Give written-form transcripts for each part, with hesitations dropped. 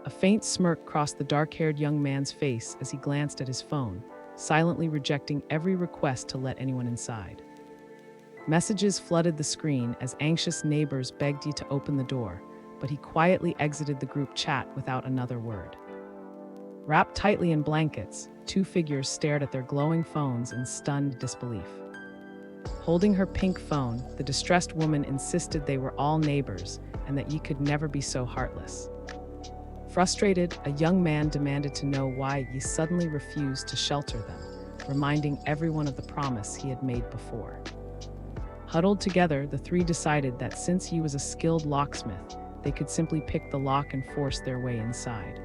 A faint smirk crossed the dark-haired young man's face as he glanced at his phone, silently rejecting every request to let anyone inside. Messages flooded the screen as anxious neighbors begged you to open the door, but he quietly exited the group chat without another word. Wrapped tightly in blankets, two figures stared at their glowing phones in stunned disbelief. Holding her pink phone, the distressed woman insisted they were all neighbors and that ye could never be so heartless. Frustrated, a young man demanded to know why ye suddenly refused to shelter them, reminding everyone of the promise he had made before. Huddled together, the three decided that since he was a skilled locksmith, they could simply pick the lock and force their way inside.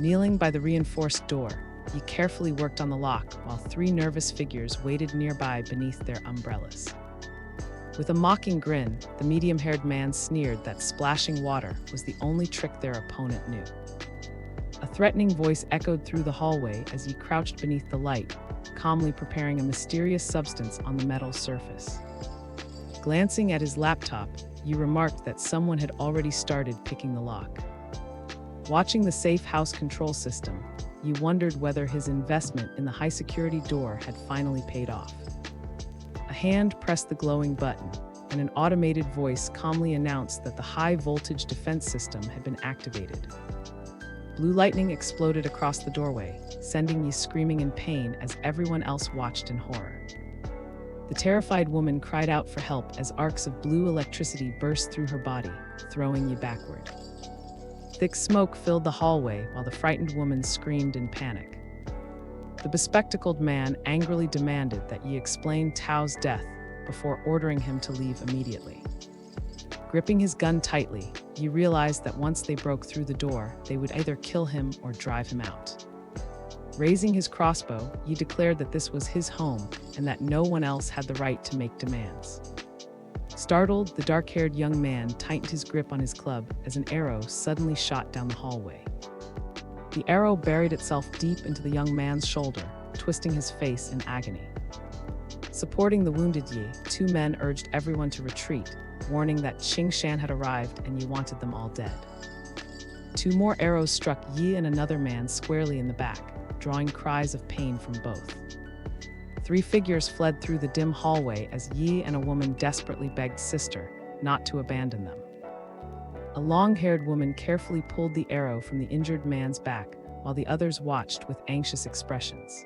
Kneeling by the reinforced door, he carefully worked on the lock while three nervous figures waited nearby beneath their umbrellas. With a mocking grin, the medium-haired man sneered that splashing water was the only trick their opponent knew. A threatening voice echoed through the hallway as he crouched beneath the light, calmly preparing a mysterious substance on the metal surface. Glancing at his laptop, you remarked that someone had already started picking the lock. Watching the safe house control system, you wondered whether his investment in the high-security door had finally paid off. A hand pressed the glowing button, and an automated voice calmly announced that the high-voltage defense system had been activated. Blue lightning exploded across the doorway, sending you screaming in pain as everyone else watched in horror. The terrified woman cried out for help as arcs of blue electricity burst through her body, throwing you backward. Thick smoke filled the hallway while the frightened woman screamed in panic. The bespectacled man angrily demanded that ye explain Tao's death before ordering him to leave immediately. Gripping his gun tightly, he realized that once they broke through the door, they would either kill him or drive him out. Raising his crossbow, he declared that this was his home and that no one else had the right to make demands. Startled, the dark-haired young man tightened his grip on his club as an arrow suddenly shot down the hallway. The arrow buried itself deep into the young man's shoulder, twisting his face in agony. Supporting the wounded Yi, two men urged everyone to retreat, warning that Qing Shan had arrived and Yi wanted them all dead. Two more arrows struck Yi and another man squarely in the back, drawing cries of pain from both. Three figures fled through the dim hallway as Yi and a woman desperately begged Sister not to abandon them. A long-haired woman carefully pulled the arrow from the injured man's back while the others watched with anxious expressions.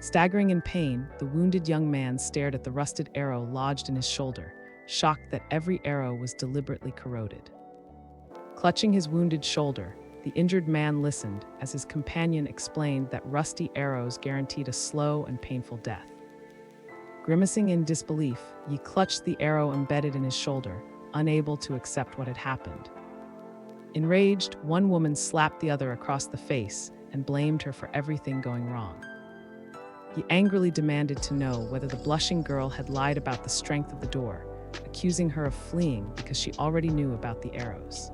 Staggering in pain, the wounded young man stared at the rusted arrow lodged in his shoulder, shocked that every arrow was deliberately corroded. Clutching his wounded shoulder, the injured man listened as his companion explained that rusty arrows guaranteed a slow and painful death. Grimacing in disbelief, Yi clutched the arrow embedded in his shoulder, unable to accept what had happened. Enraged, one woman slapped the other across the face and blamed her for everything going wrong. He angrily demanded to know whether the blushing girl had lied about the strength of the door, accusing her of fleeing because she already knew about the arrows.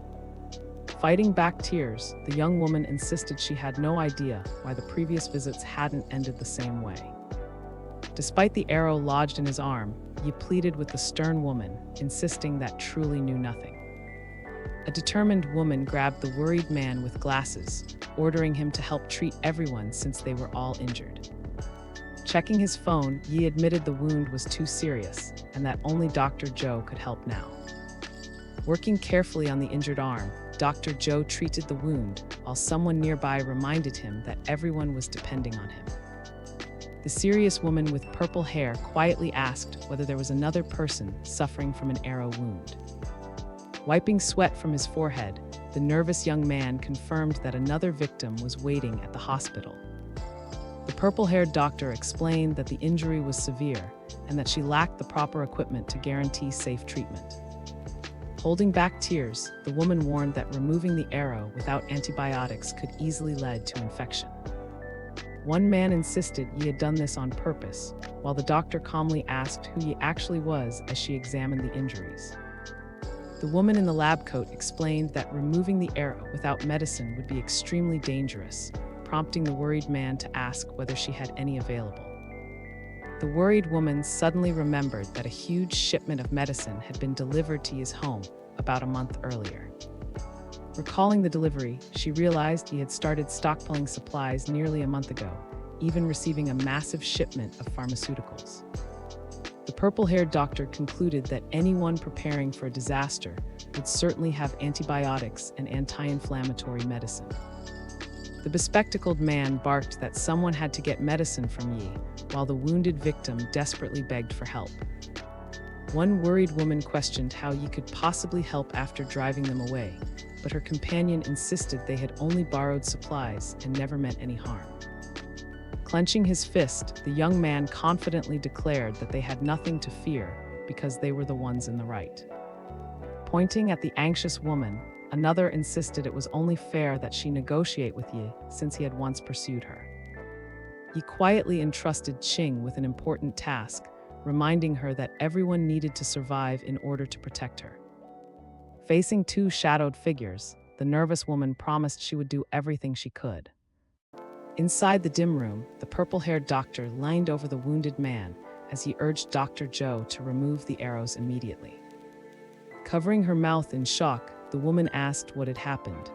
Fighting back tears, the young woman insisted she had no idea why the previous visits hadn't ended the same way. Despite the arrow lodged in his arm, he pleaded with the stern woman, insisting that truly knew nothing. A determined woman grabbed the worried man with glasses, ordering him to help treat everyone since they were all injured. Checking his phone, Yi admitted the wound was too serious and that only Dr. Zhou could help now. Working carefully on the injured arm, Dr. Zhou treated the wound, while someone nearby reminded him that everyone was depending on him. The serious woman with purple hair quietly asked whether there was another person suffering from an arrow wound. Wiping sweat from his forehead, the nervous young man confirmed that another victim was waiting at the hospital. The purple-haired doctor explained that the injury was severe and that she lacked the proper equipment to guarantee safe treatment. Holding back tears, the woman warned that removing the arrow without antibiotics could easily lead to infection. One man insisted he had done this on purpose, while the doctor calmly asked who he actually was as she examined the injuries. The woman in the lab coat explained that removing the arrow without medicine would be extremely dangerous, prompting the worried man to ask whether she had any available. The worried woman suddenly remembered that a huge shipment of medicine had been delivered to his home about a month earlier. Recalling the delivery, she realized he had started stockpiling supplies nearly a month ago, even receiving a massive shipment of pharmaceuticals. The purple-haired doctor concluded that anyone preparing for a disaster would certainly have antibiotics and anti-inflammatory medicine. The bespectacled man barked that someone had to get medicine from Yi, while the wounded victim desperately begged for help. One worried woman questioned how Yi could possibly help after driving them away, but her companion insisted they had only borrowed supplies and never meant any harm. Clenching his fist, the young man confidently declared that they had nothing to fear because they were the ones in the right. Pointing at the anxious woman, another insisted it was only fair that she negotiate with Yi since he had once pursued her. Yi quietly entrusted Qing with an important task, reminding her that everyone needed to survive in order to protect her. Facing two shadowed figures, the nervous woman promised she would do everything she could. Inside the dim room, the purple-haired doctor leaned over the wounded man as he urged Dr. Zhou to remove the arrows immediately. Covering her mouth in shock, the woman asked what had happened.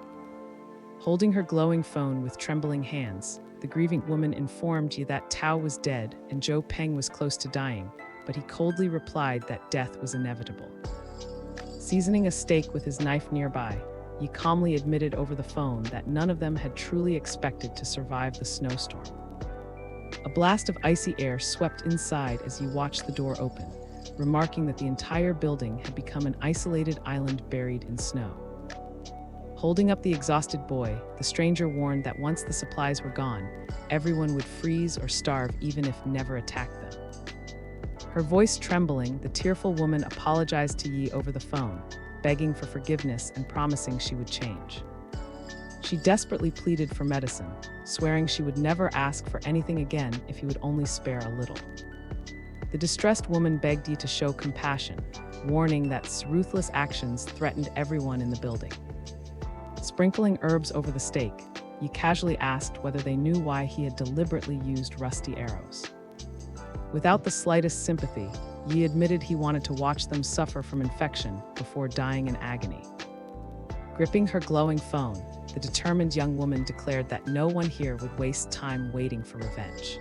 Holding her glowing phone with trembling hands, the grieving woman informed Yi that Tao was dead and Zhou Peng was close to dying, but he coldly replied that death was inevitable. Seasoning a steak with his knife nearby, Yi calmly admitted over the phone that none of them had truly expected to survive the snowstorm. A blast of icy air swept inside as Yi watched the door open, remarking that the entire building had become an isolated island buried in snow. Holding up the exhausted boy, the stranger warned that once the supplies were gone, everyone would freeze or starve even if never attacked them. Her voice trembling, the tearful woman apologized to Yi over the phone, begging for forgiveness and promising she would change. She desperately pleaded for medicine, swearing she would never ask for anything again if he would only spare a little. The distressed woman begged Yi to show compassion, warning that ruthless actions threatened everyone in the building. Sprinkling herbs over the steak, Yi casually asked whether they knew why he had deliberately used rusty arrows. Without the slightest sympathy, Yi admitted he wanted to watch them suffer from infection before dying in agony. Gripping her glowing phone, the determined young woman declared that no one here would waste time waiting for revenge.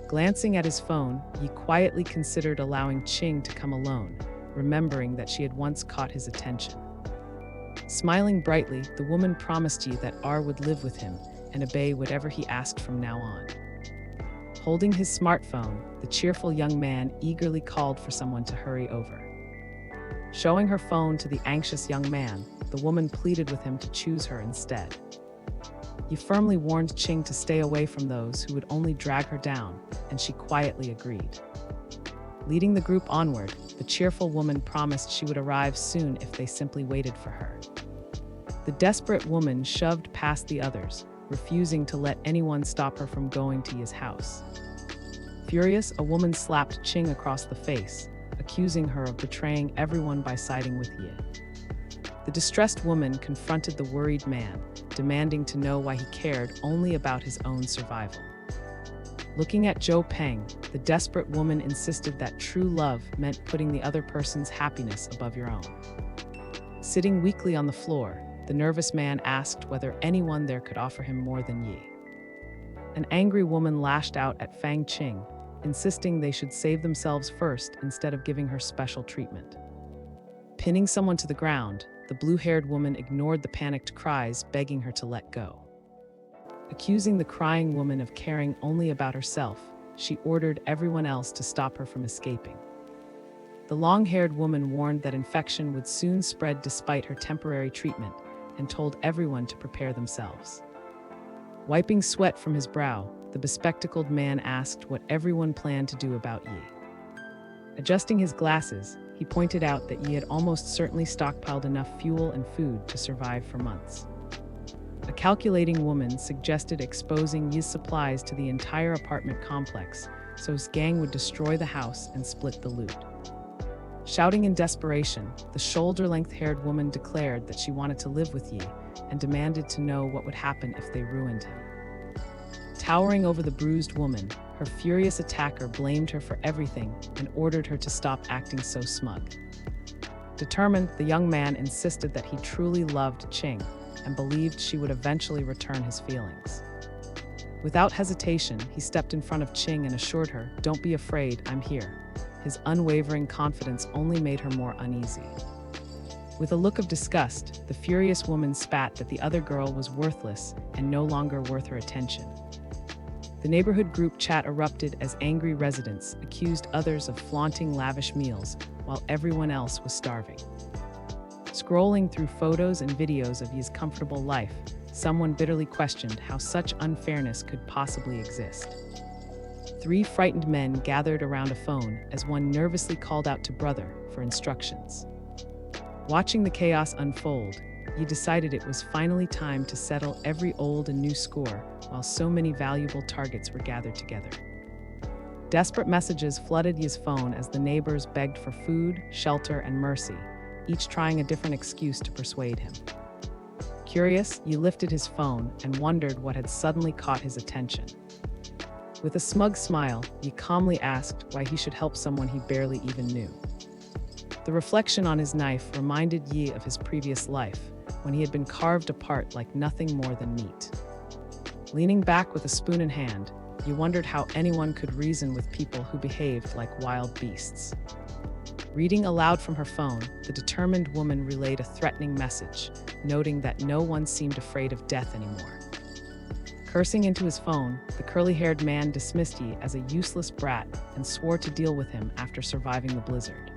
Glancing at his phone, Yi quietly considered allowing Qing to come alone, remembering that she had once caught his attention. Smiling brightly, the woman promised Yi that R would live with him and obey whatever he asked from now on. Holding his smartphone, the cheerful young man eagerly called for someone to hurry over. Showing her phone to the anxious young man, the woman pleaded with him to choose her instead. He firmly warned Qing to stay away from those who would only drag her down, and she quietly agreed. Leading the group onward, the cheerful woman promised she would arrive soon if they simply waited for her. The desperate woman shoved past the others, refusing to let anyone stop her from going to Yi's house. Furious, a woman slapped Qing across the face, accusing her of betraying everyone by siding with Yi. The distressed woman confronted the worried man, demanding to know why he cared only about his own survival. Looking at Zhou Peng, the desperate woman insisted that true love meant putting the other person's happiness above your own. Sitting weakly on the floor, the nervous man asked whether anyone there could offer him more than Yi. An angry woman lashed out at Fang Qing, insisting they should save themselves first instead of giving her special treatment. Pinning someone to the ground, the blue-haired woman ignored the panicked cries, begging her to let go. Accusing the crying woman of caring only about herself, she ordered everyone else to stop her from escaping. The long-haired woman warned that infection would soon spread despite her temporary treatment, and told everyone to prepare themselves. Wiping sweat from his brow, the bespectacled man asked what everyone planned to do about Yi. Adjusting his glasses, he pointed out that Yi had almost certainly stockpiled enough fuel and food to survive for months. A calculating woman suggested exposing Yi's supplies to the entire apartment complex, so his gang would destroy the house and split the loot. Shouting in desperation, the shoulder-length-haired woman declared that she wanted to live with Yi and demanded to know what would happen if they ruined him. Towering over the bruised woman, her furious attacker blamed her for everything and ordered her to stop acting so smug. Determined, the young man insisted that he truly loved Ching and believed she would eventually return his feelings. Without hesitation, he stepped in front of Ching and assured her, "Don't be afraid, I'm here." His unwavering confidence only made her more uneasy. With a look of disgust, the furious woman spat that the other girl was worthless and no longer worth her attention. The neighborhood group chat erupted as angry residents accused others of flaunting lavish meals while everyone else was starving. Scrolling through photos and videos of Yi's comfortable life, someone bitterly questioned how such unfairness could possibly exist. 3 frightened men gathered around a phone as one nervously called out to brother for instructions. Watching the chaos unfold, Yi decided it was finally time to settle every old and new score while so many valuable targets were gathered together. Desperate messages flooded Yi's phone as the neighbors begged for food, shelter, and mercy, each trying a different excuse to persuade him. Curious, Yi lifted his phone and wondered what had suddenly caught his attention. With a smug smile, Yi calmly asked why he should help someone he barely even knew. The reflection on his knife reminded Yi of his previous life, when he had been carved apart like nothing more than meat. Leaning back with a spoon in hand, Yi wondered how anyone could reason with people who behaved like wild beasts. Reading aloud from her phone, the determined woman relayed a threatening message, noting that no one seemed afraid of death anymore. Cursing into his phone, the curly-haired man dismissed Yi as a useless brat and swore to deal with him after surviving the blizzard.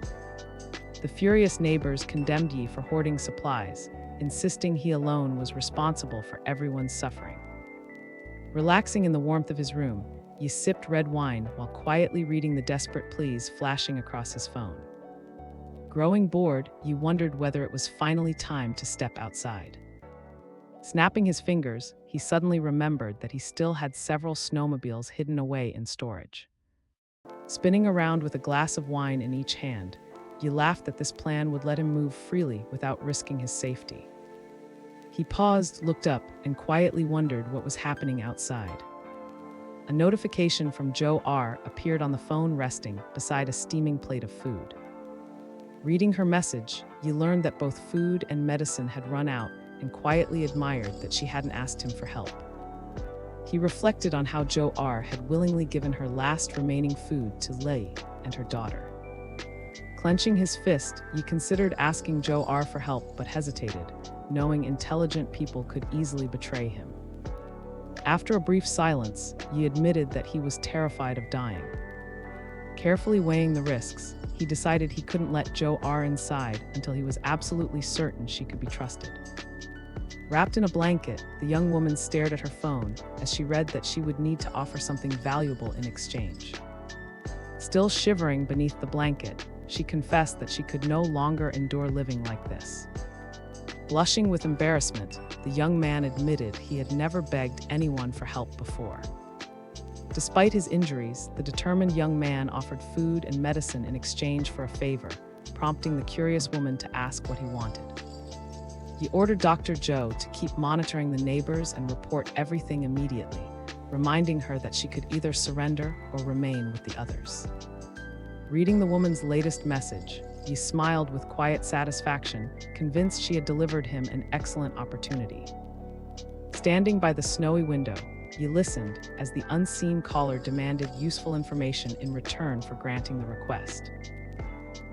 The furious neighbors condemned Yi for hoarding supplies, insisting he alone was responsible for everyone's suffering. Relaxing in the warmth of his room, Yi sipped red wine while quietly reading the desperate pleas flashing across his phone. Growing bored, Yi wondered whether it was finally time to step outside. Snapping his fingers, he suddenly remembered that he still had several snowmobiles hidden away in storage. Spinning around with a glass of wine in each hand, Yi laughed that this plan would let him move freely without risking his safety. He paused, looked up, and quietly wondered what was happening outside. A notification from Jo R appeared on the phone resting beside a steaming plate of food. Reading her message, Yi learned that both food and medicine had run out and quietly admired that she hadn't asked him for help. He reflected on how Jo R had willingly given her last remaining food to Lei and her daughter. Clenching his fist, Yi considered asking Jo R for help but hesitated, knowing intelligent people could easily betray him. After a brief silence, Yi admitted that he was terrified of dying. Carefully weighing the risks, he decided he couldn't let Jo R inside until he was absolutely certain she could be trusted. Wrapped in a blanket, the young woman stared at her phone as she read that she would need to offer something valuable in exchange. Still shivering beneath the blanket, she confessed that she could no longer endure living like this. Blushing with embarrassment, the young man admitted he had never begged anyone for help before. Despite his injuries, the determined young man offered food and medicine in exchange for a favor, prompting the curious woman to ask what he wanted. He ordered Dr. Jo to keep monitoring the neighbors and report everything immediately, reminding her that she could either surrender or remain with the others. Reading the woman's latest message, he smiled with quiet satisfaction, convinced she had delivered him an excellent opportunity. Standing by the snowy window, he listened as the unseen caller demanded useful information in return for granting the request.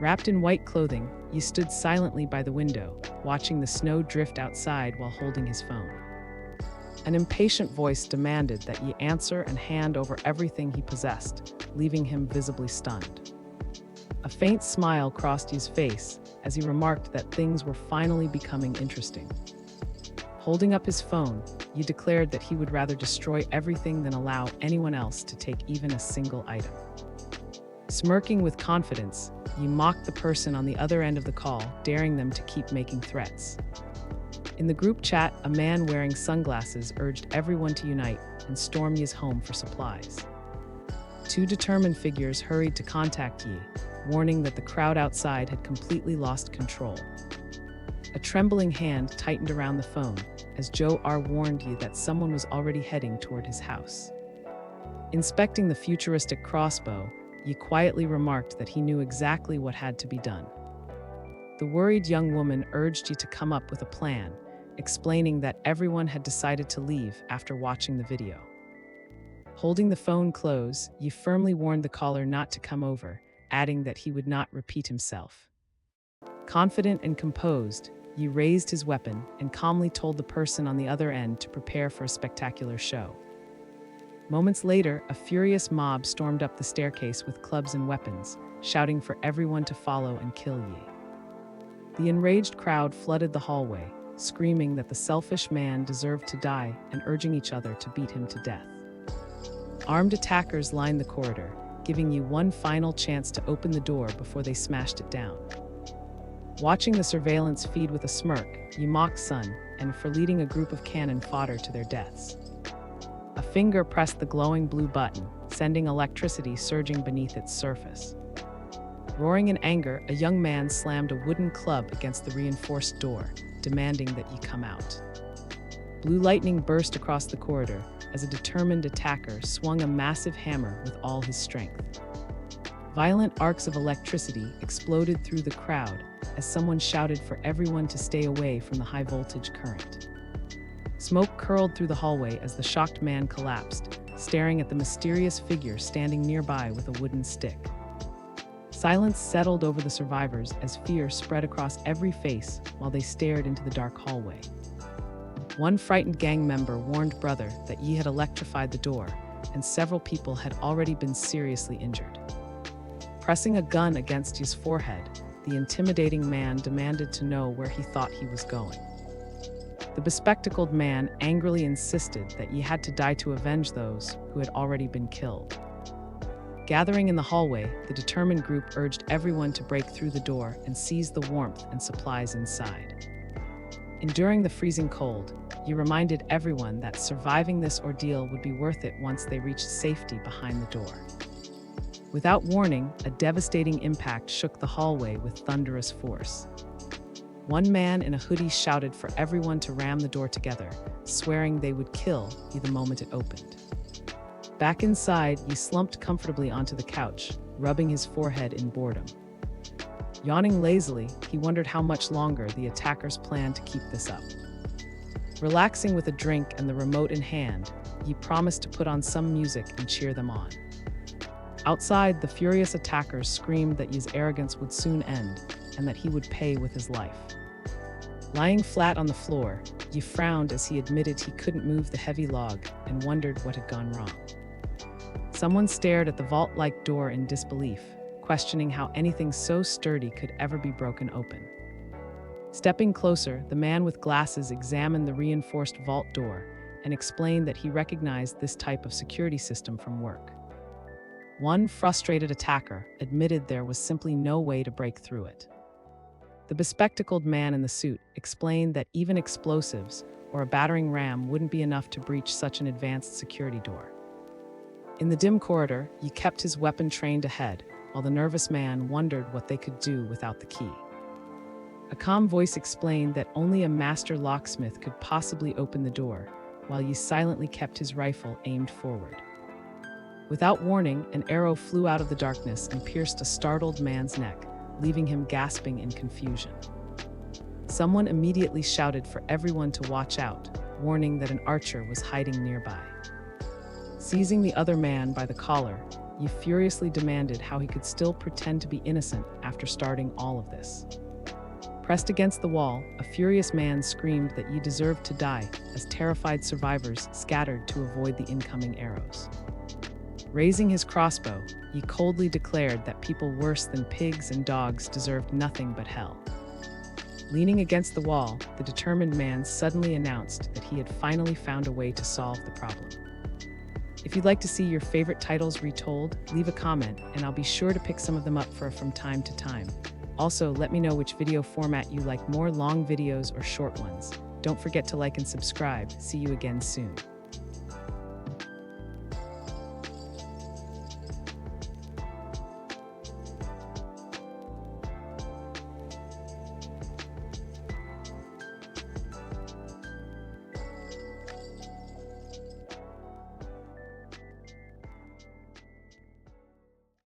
Wrapped in white clothing, he stood silently by the window, watching the snow drift outside while holding his phone. An impatient voice demanded that he answer and hand over everything he possessed, leaving him visibly stunned. A faint smile crossed his face as he remarked that things were finally becoming interesting. Holding up his phone, he declared that he would rather destroy everything than allow anyone else to take even a single item. Smirking with confidence, he mocked the person on the other end of the call, daring them to keep making threats. In the group chat, a man wearing sunglasses urged everyone to unite and storm Yi's home for supplies. 2 determined figures hurried to contact Yi, warning that the crowd outside had completely lost control. A trembling hand tightened around the phone as Jo R warned Yi that someone was already heading toward his house. Inspecting the futuristic crossbow, Yi quietly remarked that he knew exactly what had to be done. The worried young woman urged you to come up with a plan, explaining that everyone had decided to leave after watching the video. Holding the phone close, you firmly warned the caller not to come over, adding that he would not repeat himself. Confident and composed, you raised his weapon and calmly told the person on the other end to prepare for a spectacular show. Moments later, a furious mob stormed up the staircase with clubs and weapons, shouting for everyone to follow and kill Yi. The enraged crowd flooded the hallway, screaming that the selfish man deserved to die and urging each other to beat him to death. Armed attackers lined the corridor, giving you one final chance to open the door before they smashed it down. Watching the surveillance feed with a smirk, you mocked Sun and for leading a group of cannon fodder to their deaths. A finger pressed the glowing blue button, sending electricity surging beneath its surface. Roaring in anger, a young man slammed a wooden club against the reinforced door, demanding that you come out. Blue lightning burst across the corridor as a determined attacker swung a massive hammer with all his strength. Violent arcs of electricity exploded through the crowd as someone shouted for everyone to stay away from the high-voltage current. Smoke curled through the hallway as the shocked man collapsed, staring at the mysterious figure standing nearby with a wooden stick. Silence settled over the survivors as fear spread across every face while they stared into the dark hallway. One frightened gang member warned Brother that Yi had electrified the door, and several people had already been seriously injured. Pressing a gun against Yi's forehead, the intimidating man demanded to know where he thought he was going. The bespectacled man angrily insisted that Yi had to die to avenge those who had already been killed. Gathering in the hallway, the determined group urged everyone to break through the door and seize the warmth and supplies inside. Enduring the freezing cold, Yi reminded everyone that surviving this ordeal would be worth it once they reached safety behind the door. Without warning, a devastating impact shook the hallway with thunderous force. One man in a hoodie shouted for everyone to ram the door together, swearing they would kill Yi the moment it opened. Back inside, Yi slumped comfortably onto the couch, rubbing his forehead in boredom. Yawning lazily, he wondered how much longer the attackers planned to keep this up. Relaxing with a drink and the remote in hand, Yi promised to put on some music and cheer them on. Outside, the furious attackers screamed that Yi's arrogance would soon end and that he would pay with his life. Lying flat on the floor, Yi frowned as he admitted he couldn't move the heavy log and wondered what had gone wrong. Someone stared at the vault-like door in disbelief, questioning how anything so sturdy could ever be broken open. Stepping closer, the man with glasses examined the reinforced vault door and explained that he recognized this type of security system from work. One frustrated attacker admitted there was simply no way to break through it. The bespectacled man in the suit explained that even explosives or a battering ram wouldn't be enough to breach such an advanced security door. In the dim corridor, Yi kept his weapon trained ahead, while the nervous man wondered what they could do without the key. A calm voice explained that only a master locksmith could possibly open the door, while Yi silently kept his rifle aimed forward. Without warning, an arrow flew out of the darkness and pierced a startled man's neck, leaving him gasping in confusion. Someone immediately shouted for everyone to watch out, warning that an archer was hiding nearby. Seizing the other man by the collar, Yi furiously demanded how he could still pretend to be innocent after starting all of this. Pressed against the wall, a furious man screamed that Yi deserved to die as terrified survivors scattered to avoid the incoming arrows. Raising his crossbow, Yi coldly declared that people worse than pigs and dogs deserved nothing but hell. Leaning against the wall, the determined man suddenly announced that he had finally found a way to solve the problem. If you'd like to see your favorite titles retold, leave a comment and I'll be sure to pick some of them up from time to time. Also, let me know which video format you like more, long videos or short ones. Don't forget to like and subscribe. See you again soon.